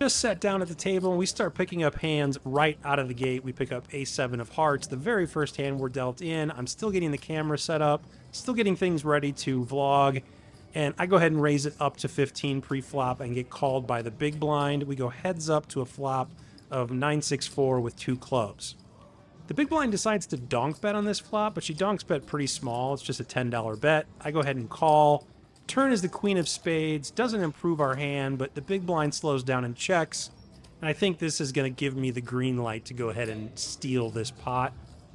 Just sat down at the table and we start picking up hands right out of the gate. We pick up A7 of hearts, the very first hand we're dealt in. I'm still getting the camera set up, still getting things ready to vlog, and I go ahead and raise it up to 15 pre-flop and get called by the big blind. We go heads up to a flop of 9-6-4 with 2 clubs. The big blind decides to donk bet on this flop, but she donks bet pretty small. It's just a $10 bet. I go ahead and call. Turn is the queen of spades. Doesn't improve our hand, but the big blind slows down and checks. And I think this is going to give me the green light to go ahead and steal this pot.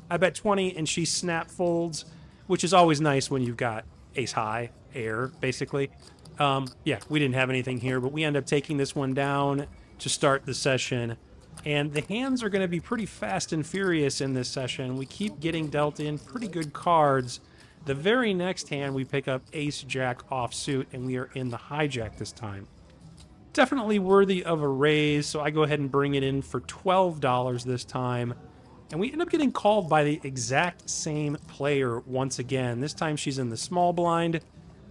I bet 20 and she snap folds, which is always nice when you've got ace high, air, basically. Yeah, we didn't have anything here, but we end up taking this one down to start the session. And the hands are going to be pretty fast and furious in this session. We keep getting dealt in pretty good cards. The very next hand, we pick up ace-jack offsuit, and we are in the hijack this time. Definitely worthy of a raise, so I go ahead and bring it in for $12 this time. And we end up getting called by the exact same player once again. This time she's in the small blind.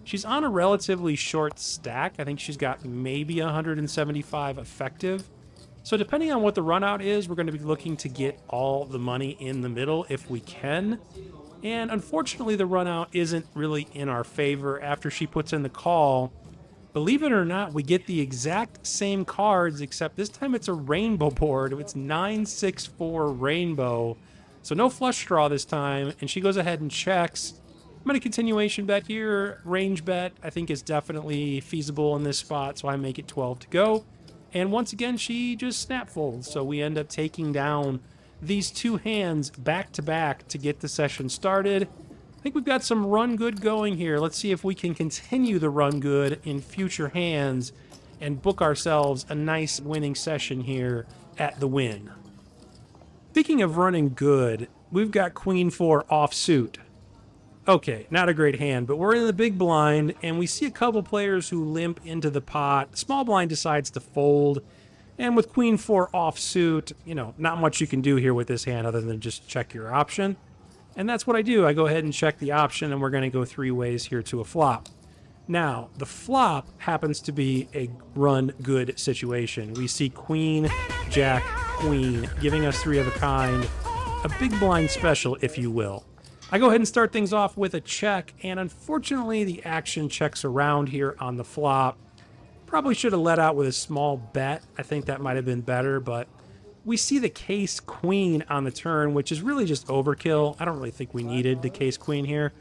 She's on a relatively short stack. I think she's got maybe 175 effective. So depending on what the run out is, we're going to be looking to get all the money in the middle if we can. And unfortunately, the run out isn't really in our favor after she puts in the call. Believe it or not, we get the exact same cards, except this time it's a rainbow board. It's 9-6-4 rainbow. So no flush draw this time, and she goes ahead and checks. I'm going to continuation bet here. Range bet, I think, is definitely feasible in this spot, so I make it 12 to go. And once again, she just snap folds, so we end up taking down these 2 hands back to back to get the session started. I think we've got some run good going here. Let's see if we can continue the run good in future hands and book ourselves a nice winning session here at the Wynn. Speaking of running good, we've got queen 4 offsuit. Okay, not a great hand, but we're in the big blind and we see a couple players who limp into the pot. Small blind decides to fold. And with queen 4 offsuit, you know, not much you can do here with this hand other than just check your option. And that's what I do. I go ahead and check the option, and we're going to go 3 ways here to a flop. Now, the flop happens to be a run good situation. We see queen, jack, queen, giving us 3 of a kind. A big blind special, if you will. I go ahead and start things off with a check, and unfortunately the action checks around here on the flop. Probably should have let out with a small bet. I think that might have been better, but we see the case queen on the turn, which is really just overkill. I don't really think we needed the case queen here.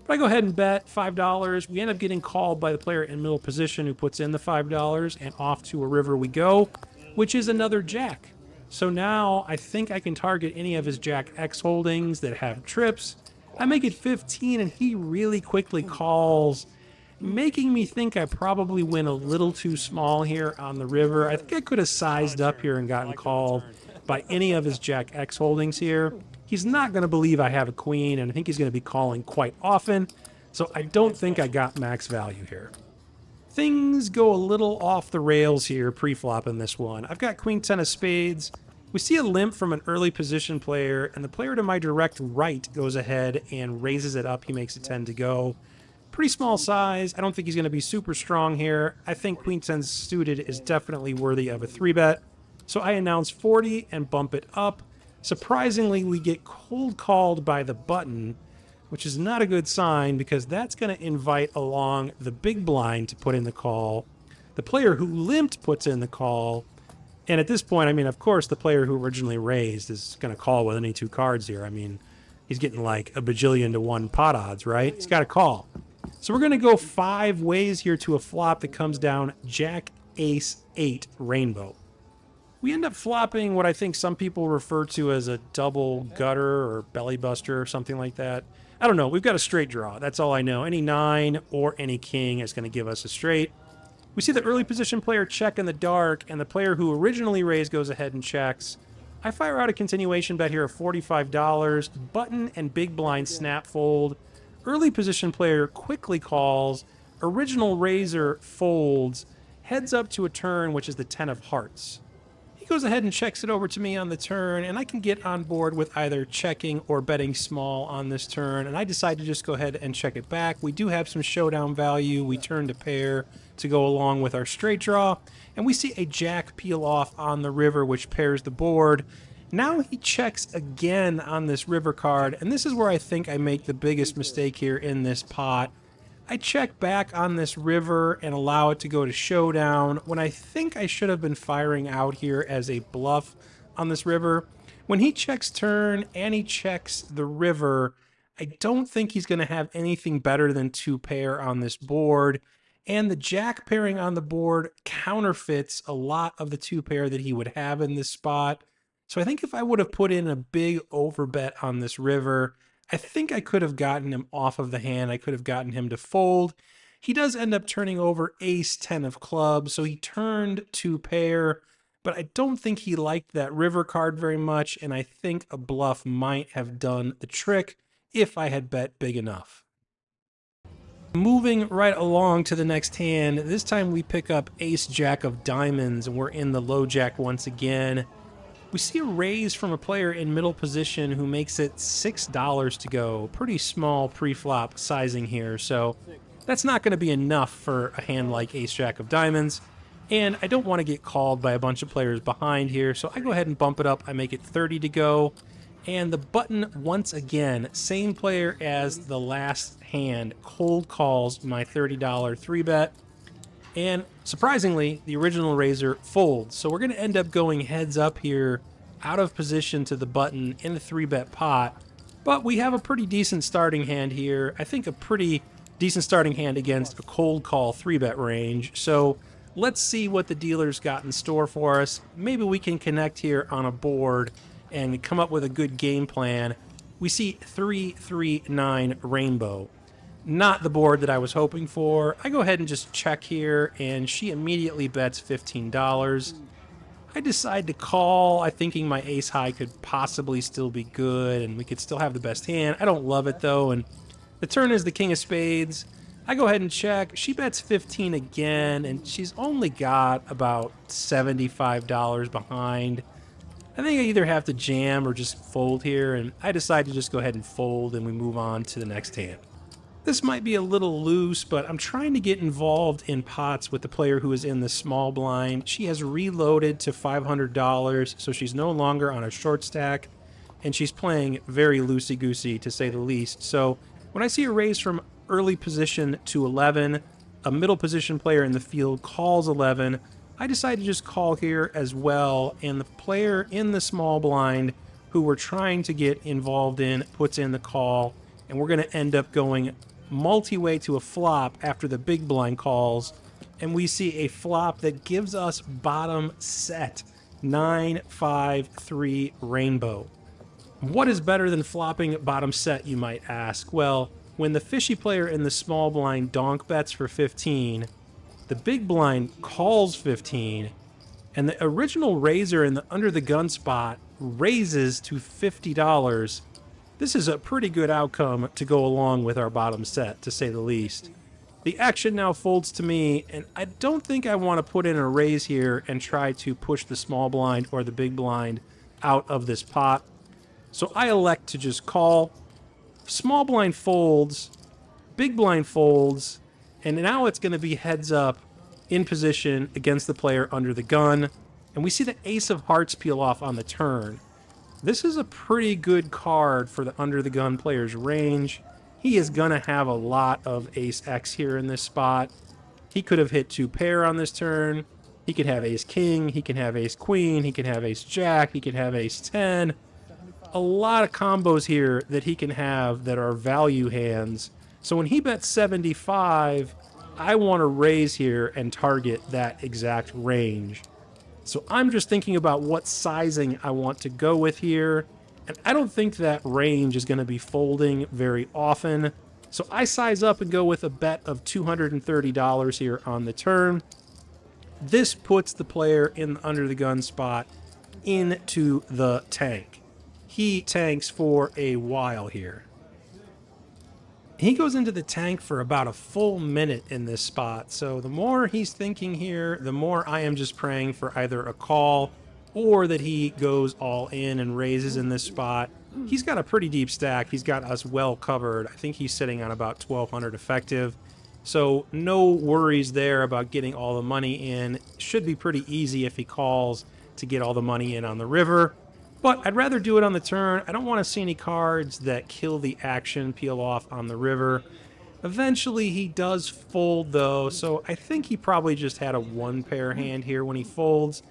But I go ahead and bet $5. We end up getting called by the player in middle position who puts in the $5, and off to a river we go, which is another jack. So now I think I can target any of his jack X holdings that have trips. I make it 15, and he really quickly calls, making me think I probably went a little too small here on the river. I think I could have sized up here and gotten called by any of his jack X holdings here. He's not going to believe I have a queen, and I think he's going to be calling quite often, so I don't think I got max value here. Things go a little off the rails here pre-flop in this one. I've got queen 10 of spades. We see a limp from an early position player, and the player to my direct right goes ahead and raises it up. He makes a 10 to go. Pretty small size. I don't think he's going to be super strong here. I think queen 10 suited is definitely worthy of a 3-bet. So I announce 40 and bump it up. Surprisingly, we get cold called by the button, which is not a good sign because that's going to invite along the big blind to put in the call. The player who limped puts in the call. And at this point, I mean, of course, the player who originally raised is going to call with any 2 cards here. I mean, he's getting like a bajillion to 1 pot odds, right? He's got to call. So we're going to go 5 ways here to a flop that comes down Jack, Ace, 8, Rainbow. We end up flopping what I think some people refer to as a double gutter or belly buster or something like that. I don't know. We've got a straight draw. That's all I know. Any 9 or any king is going to give us a straight. We see the early position player check in the dark, and the player who originally raised goes ahead and checks. I fire out a continuation bet here of $45. Button and big blind snap fold. Early position player quickly calls. Original raiser folds. Heads up to a turn, which is the 10 of hearts. He goes ahead and checks it over to me on the turn, and I can get on board with either checking or betting small on this turn, and I decide to just go ahead and check it back. We do have some showdown value. We turn to pair to go along with our straight draw, and we see a jack peel off on the river, which pairs the board. Now he checks again on this river card, and this is where I think I make the biggest mistake here in this pot. I check back on this river and allow it to go to showdown when I think I should have been firing out here as a bluff on this river. When he checks turn and he checks the river, I don't think he's going to have anything better than 2 pair on this board. And the jack pairing on the board counterfeits a lot of the 2 pair that he would have in this spot. So I think if I would have put in a big overbet on this river, I think I could have gotten him off of the hand. I could have gotten him to fold. He does end up turning over ace 10 of clubs, so he turned 2 pair, but I don't think he liked that river card very much, and I think a bluff might have done the trick if I had bet big enough. Moving right along to the next hand, this time we pick up ace jack of diamonds, and we're in the low jack once again. We see a raise from a player in middle position who makes it $6 to go. Pretty small pre-flop sizing here, so that's not going to be enough for a hand like ace-jack of diamonds. And I don't want to get called by a bunch of players behind here, so I go ahead and bump it up. I make it 30 to go. And the button, once again, same player as the last hand, cold calls my $30 3-bet. And surprisingly, the original raiser folds. So we're going to end up going heads up here, out of position to the button in the 3-bet pot. But we have a pretty decent starting hand here. I think a pretty decent starting hand against a cold call 3-bet range. So let's see what the dealer's got in store for us. Maybe we can connect here on a board and come up with a good game plan. We see 3-3-9 rainbow. Not the board that I was hoping for. I go ahead and just check here, and she immediately bets $15. I decide to call, I thinking my ace high could possibly still be good, and we could still have the best hand. I don't love it, though, and the turn is the king of spades. I go ahead and check. She bets 15 again, and she's only got about $75 behind. I think I either have to jam or just fold here, and I decide to just go ahead and fold, and we move on to the next hand. This might be a little loose, but I'm trying to get involved in pots with the player who is in the small blind. She has reloaded to $500, so she's no longer on a short stack, and she's playing very loosey-goosey, to say the least. So when I see a raise from early position to 11, a middle position player in the field calls 11, I decide to just call here as well, and the player in the small blind who we're trying to get involved in puts in the call, and we're going to end up going multi-way to a flop after the big blind calls, and we see a flop that gives us bottom set, 9-5-3 rainbow. What is better than flopping bottom set, you might ask? Well, when the fishy player in the small blind donk bets for 15, the big blind calls 15, and the original raiser in the under the gun spot raises to $50. This is a pretty good outcome to go along with our bottom set, to say the least. The action now folds to me, and I don't think I want to put in a raise here and try to push the small blind or the big blind out of this pot. So I elect to just call. Small blind folds, big blind folds, and now it's going to be heads up in position against the player under the gun. And we see the ace of hearts peel off on the turn. This is a pretty good card for the under the gun player's range. He is going to have a lot of ace X here in this spot. He could have hit 2 pair on this turn. He could have ace king. He can have ace queen. He can have ace jack. He can have ace 10. A lot of combos here that he can have that are value hands. So when he bets 75, I want to raise here and target that exact range. So I'm just thinking about what sizing I want to go with here. And I don't think that range is going to be folding very often. So I size up and go with a bet of $230 here on the turn. This puts the player in the under the gun spot into the tank. He tanks for a while here. He goes into the tank for about a full minute in this spot. So the more he's thinking here, the more I am just praying for either a call or that he goes all in and raises in this spot. He's got a pretty deep stack. He's got us well covered. I think he's sitting on about 1,200 effective. So no worries there about getting all the money in. Should be pretty easy if he calls to get all the money in on the river. But I'd rather do it on the turn. I don't want to see any cards that kill the action peel off on the river. Eventually he does fold though, so I think he probably just had a one pair hand here when he folds.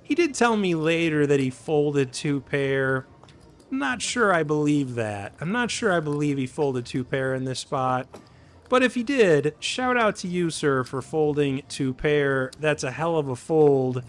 He did tell me later that he folded two pair. I'm not sure I believe that. I'm not sure I believe he folded two pair in this spot. But if he did, shout out to you, sir, for folding two pair. That's a hell of a fold.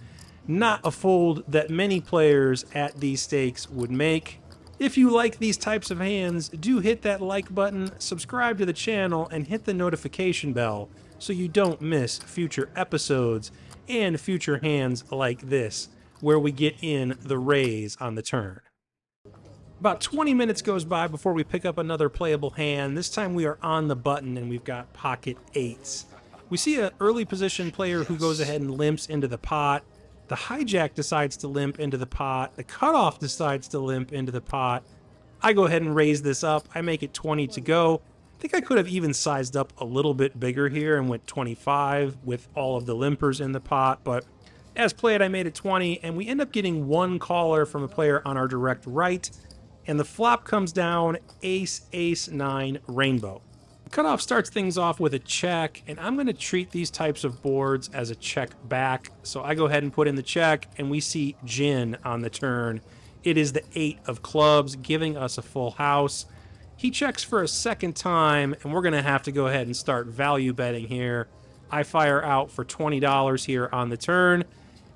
Not a fold that many players at these stakes would make. If you like these types of hands, do hit that like button, subscribe to the channel, and hit the notification bell so you don't miss future episodes and future hands like this, where we get in the raise on the turn. About 20 minutes goes by before we pick up another playable hand. This time we are on the button and we've got pocket eights. We see an early position player who goes ahead and limps into the pot. The hijack decides to limp into the pot. The cutoff decides to limp into the pot. I go ahead and raise this up. I make it 20 to go. I think I could have even sized up a little bit bigger here and went 25 with all of the limpers in the pot. But as played, I made it 20, and we end up getting one caller from a player on our direct right. And the flop comes down ace, ace, nine, rainbow. Cutoff starts things off with a check, and I'm going to treat these types of boards as a check back. So I go ahead and put in the check, and we see gin on the turn. It is the 8 of clubs, giving us a full house. He checks for a second time, and we're going to have to go ahead and start value betting here. I fire out for $20 here on the turn,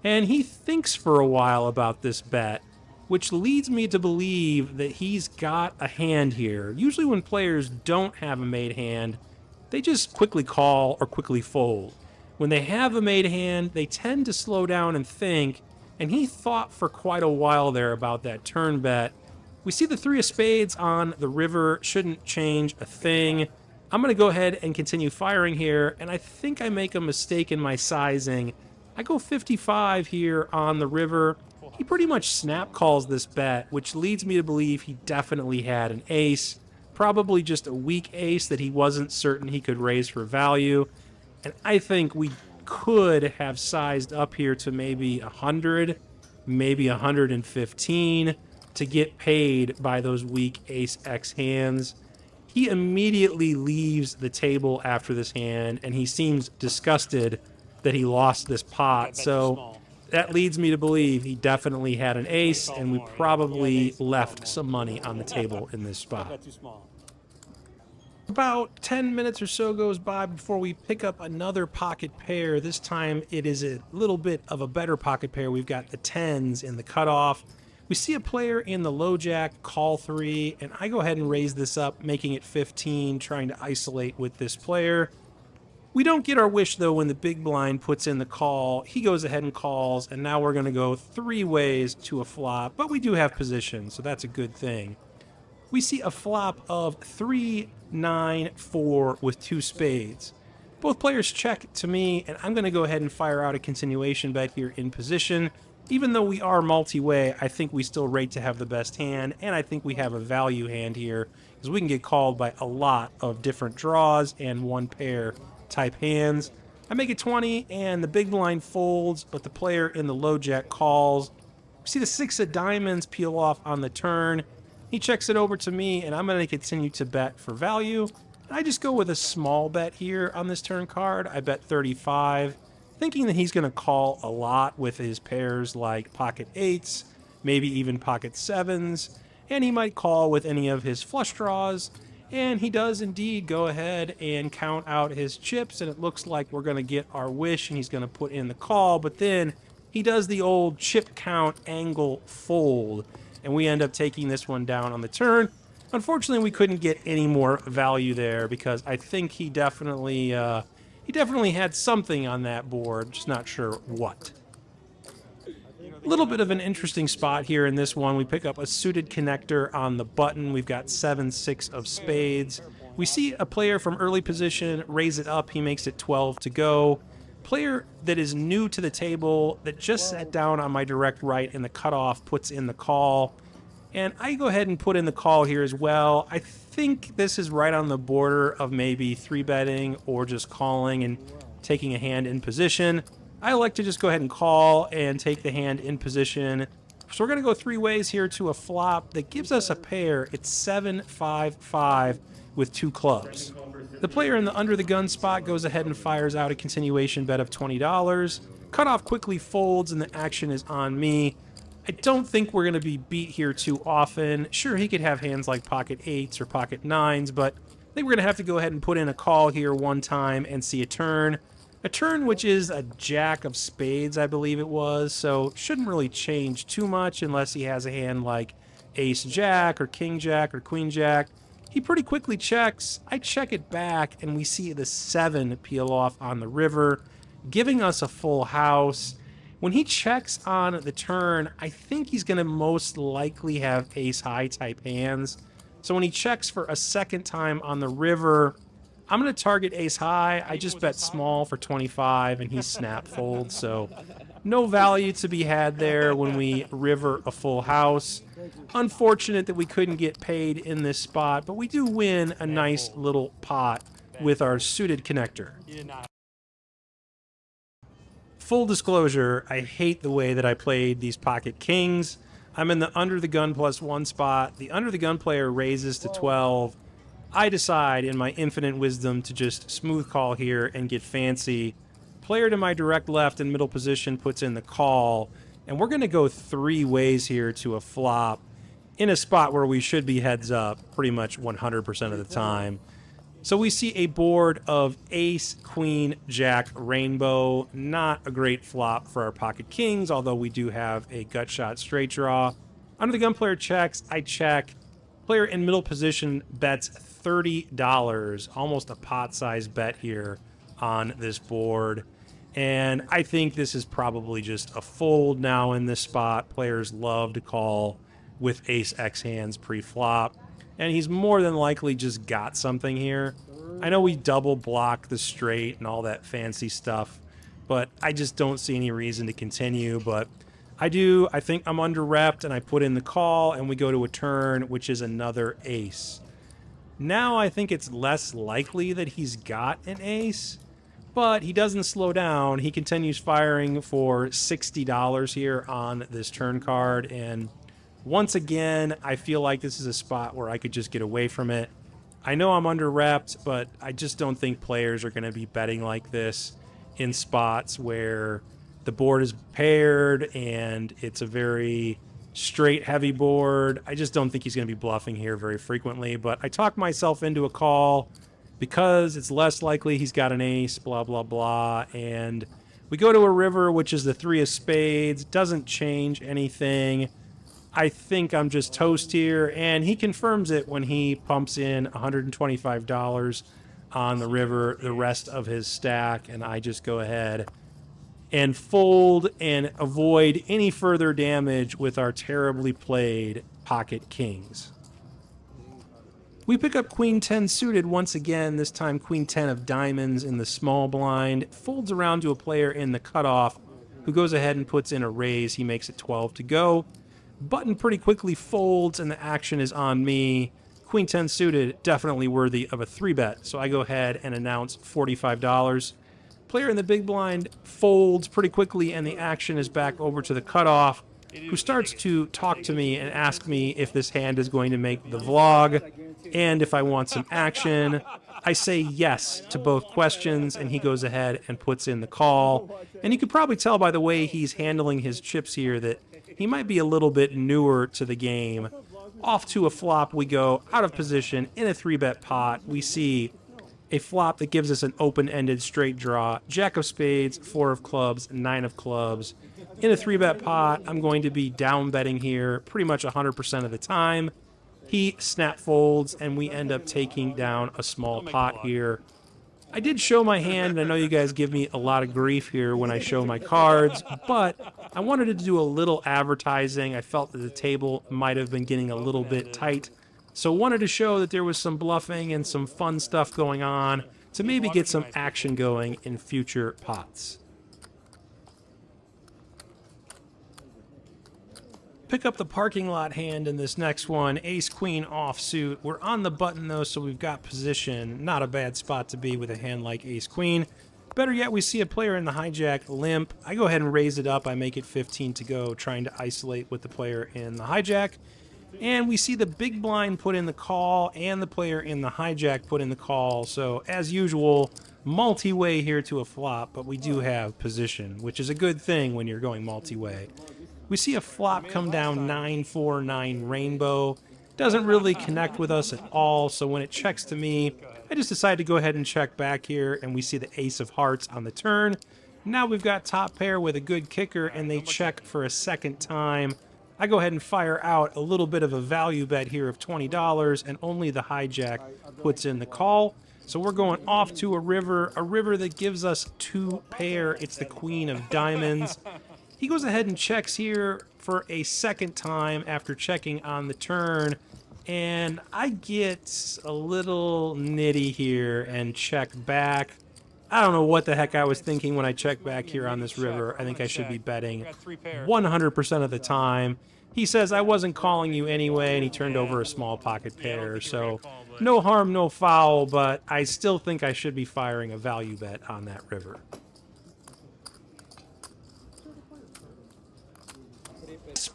and he thinks for a while about this bet, which leads me to believe that he's got a hand here. Usually when players don't have a made hand, they just quickly call or quickly fold. When they have a made hand, they tend to slow down and think, and he thought for quite a while there about that turn bet. We see the 3 of spades on the river, shouldn't change a thing. I'm going to go ahead and continue firing here, and I think I make a mistake in my sizing. I go 55 here on the river. He pretty much snap calls this bet, which leads me to believe he definitely had an ace. Probably just a weak ace that he wasn't certain he could raise for value. And I think we could have sized up here to maybe 100, maybe 115 to get paid by those weak ace-x hands. He immediately leaves the table after this hand, and he seems disgusted that he lost this pot. So that leads me to believe he definitely had an ace, and we probably left some money on the table in this spot. About 10 minutes or so goes by before we pick up another pocket pair. This time it is a little bit of a better pocket pair. We've got the 10s in the cutoff. We see a player in the low jack call 3, and I go ahead and raise this up, making it 15, trying to isolate with this player. We don't get our wish, though, when the big blind puts in the call. He goes ahead and calls, and now we're going to go 3 ways to a flop, but we do have position, so that's a good thing. We see a flop of 3, 9, 4 with 2 spades. Both players check to me, and I'm going to go ahead and fire out a continuation bet here in position. Even though we are multi-way, I think we still rate to have the best hand, and I think we have a value hand here, because we can get called by a lot of different draws and one pair type hands. I make it 20, and the big blind folds, but the player in the low jack calls. We see the 6 of diamonds peel off on the turn. He checks it over to me, and I'm going to continue to bet for value. I just go with a small bet here on this turn card. I bet 35, thinking that he's going to call a lot with his pairs like pocket 8s, maybe even pocket 7s, and he might call with any of his flush draws. And he does indeed go ahead and count out his chips, and it looks like we're going to get our wish, and he's going to put in the call. But then he does the old chip count angle fold, and we end up taking this one down on the turn. Unfortunately, we couldn't get any more value there because I think he definitely had something on that board, just not sure what. A little bit of an interesting spot here in this one. We pick up a suited connector on the button. We've got 7-6 of spades. We see a player from early position raise it up. He makes it 12 to go. Player that is new to the table that just sat down on my direct right in the cutoff puts in the call. And I go ahead and put in the call here as well. I think this is right on the border of maybe 3-betting or just calling and taking a hand in position. I like to just go ahead and call and take the hand in position. So we're going to go 3 ways here to a flop that gives us a pair. It's 7-5-5 with 2 clubs. The player in the under the gun spot goes ahead and fires out a continuation bet of $20. Cutoff quickly folds and the action is on me. I don't think we're going to be beat here too often. Sure, he could have hands like pocket 8s or pocket 9s, but I think we're going to have to go ahead and put in a call here one time and see a turn. A turn which is a jack of spades, I believe it was, so shouldn't really change too much unless he has a hand like ace jack or king jack or queen jack. He pretty quickly checks. I check it back, and we see the 7 peel off on the river, giving us a full house. When he checks on the turn, I think he's going to most likely have ace-high type hands. So when he checks for a second time on the river, I'm going to target ace-high. I just bet small for 25, and he snap folds, so no value to be had there when we river a full house. Unfortunate that we couldn't get paid in this spot, but we do win a nice little pot with our suited connector. Full disclosure, I hate the way that I played these pocket kings. I'm in the under the gun +1 spot. The under the gun player raises to 12. I decide in my infinite wisdom to just smooth call here and get fancy. Player to my direct left in middle position puts in the call, and we're going to go 3 ways here to a flop in a spot where we should be heads up pretty much 100% of the time. So we see a board of ace, queen, jack, rainbow. Not a great flop for our pocket kings, although we do have a gut shot straight draw. Under the gun player checks, I check. Player in middle position bets $30, almost a pot-sized bet here on this board. And I think this is probably just a fold now in this spot. Players love to call with ace-x hands pre-flop. And he's more than likely just got something here. I know we double block the straight and all that fancy stuff, but I just don't see any reason to continue. But I think I'm under-repped, and I put in the call, and we go to a turn, which is another ace. Now I think it's less likely that he's got an ace, but he doesn't slow down. He continues firing for $60 here on this turn card, and once again, I feel like this is a spot where I could just get away from it. I know I'm under-repped, but I just don't think players are going to be betting like this in spots where the board is paired and it's a very straight heavy board. I just don't think he's going to be bluffing here very frequently, but I talk myself into a call because it's less likely he's got an ace, blah, blah, blah, and we go to a river, which is the 3 of spades. Doesn't change anything. I think I'm just toast here, and he confirms it when he pumps in $125 on the river, the rest of his stack, and I just go ahead and fold and avoid any further damage with our terribly played pocket kings. We pick up queen 10 suited once again, this time queen 10 of diamonds in the small blind. Folds around to a player in the cutoff who goes ahead and puts in a raise. He makes it 12 to go. Button pretty quickly folds, and the action is on me. Queen 10 suited, definitely worthy of a 3-bet, so I go ahead and announce $45. Player in the big blind folds pretty quickly, and the action is back over to the cutoff, who starts to talk to me and ask me if this hand is going to make the vlog and if I want some action. I say yes to both questions, and he goes ahead and puts in the call. And you could probably tell by the way he's handling his chips here that he might be a little bit newer to the game. Off to a flop we go, out of position, in a 3-bet pot. We see a flop that gives us an open-ended straight draw, jack of spades, 4 of clubs, 9 of clubs. In a 3-bet pot, I'm going to be down betting here pretty much 100% of the time. He snap folds, and we end up taking down a small pot here. I did show my hand, and I know you guys give me a lot of grief here when I show my cards, but I wanted to do a little advertising. I felt that the table might have been getting a little bit tight, so wanted to show that there was some bluffing and some fun stuff going on to maybe get some action going in future pots. Pick up the parking lot hand in this next one, ace-queen offsuit. We're on the button though, so we've got position. Not a bad spot to be with a hand like ace-queen. Better yet, we see a player in the hijack limp. I go ahead and raise it up. I make it 15 to go, trying to isolate with the player in the hijack. And we see the big blind put in the call and the player in the hijack put in the call. So as usual, multi-way here to a flop, but we do have position, which is a good thing when you're going multi-way. We see a flop come down 9-4-9 rainbow. Doesn't really connect with us at all, so when it checks to me, I just decide to go ahead and check back here, and we see the ace of hearts on the turn. Now we've got top pair with a good kicker, and they check for a second time. I go ahead and fire out a little bit of a value bet here of $20, and only the hijack puts in the call. So we're going off to a river that gives us 2 pair. It's the queen of diamonds. He goes ahead and checks here for a second time after checking on the turn, and I get a little nitty here and check back. I don't know what the heck I was thinking when I checked back here on this river. I think I should be betting 100% of the time. He says, I wasn't calling you anyway, and he turned over a small pocket pair, so no harm, no foul, but I still think I should be firing a value bet on that river.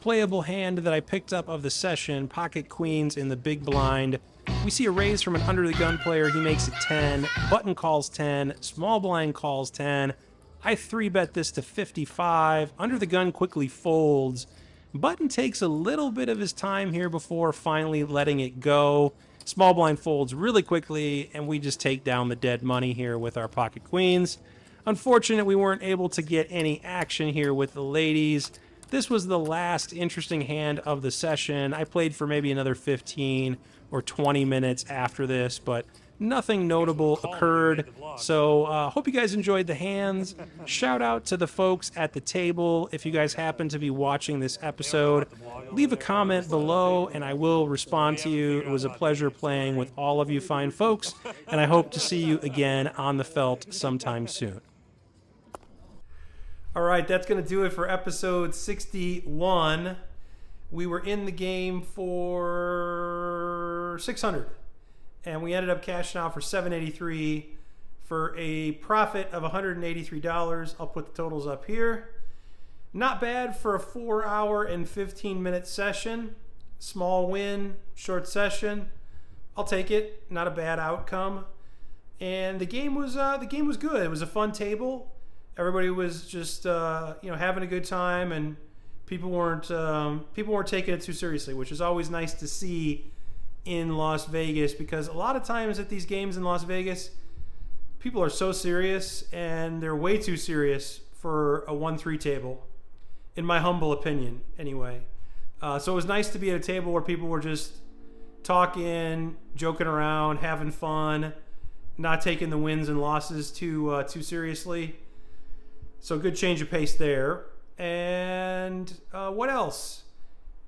Playable hand that I picked up of the session, pocket queens in the big blind. We see a raise from an under the gun player. He makes it 10. Button calls 10. Small blind calls 10. I 3-bet this to 55. Under the gun quickly folds. Button takes a little bit of his time here before finally letting it go. Small blind folds really quickly, and we just take down the dead money here with our pocket queens. Unfortunate we weren't able to get any action here with the ladies. This was the last interesting hand of the session. I played for maybe another 15 or 20 minutes after this, but nothing notable occurred. So hope you guys enjoyed the hands. Shout out to the folks at the table. If you guys happen to be watching this episode, leave a comment below and I will respond to you. It was a pleasure playing with all of you fine folks, and I hope to see you again on the felt sometime soon. All right, that's going to do it for episode 61. We were in the game for 600, and we ended up cashing out for 783 for a profit of $183. I'll put the totals up here. Not bad for a 4-hour and 15-minute session. Small win, short session. I'll take it. Not a bad outcome. And the game was good. It was a fun table. Everybody was just having a good time, and people weren't taking it too seriously, which is always nice to see in Las Vegas, because a lot of times at these games in Las Vegas, people are so serious, and they're way too serious for a 1-3 table, in my humble opinion, anyway. So it was nice to be at a table where people were just talking, joking around, having fun, not taking the wins and losses too seriously. So good change of pace there. And what else?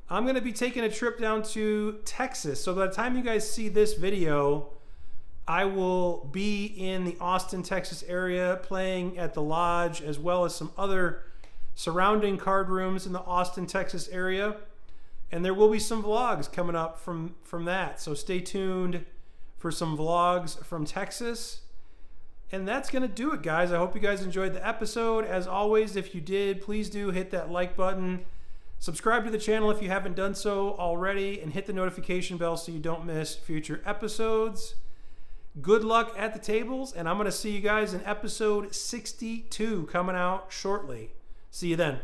I'm going to be taking a trip down to Texas. So by the time you guys see this video, I will be in the Austin, Texas area playing at the Lodge, as well as some other surrounding card rooms in the Austin, Texas area. And there will be some vlogs coming up from that. So stay tuned for some vlogs from Texas. And that's going to do it, guys. I hope you guys enjoyed the episode. As always, if you did, please do hit that like button. Subscribe to the channel if you haven't done so already, and hit the notification bell so you don't miss future episodes. Good luck at the tables, and I'm going to see you guys in episode 62 coming out shortly. See you then.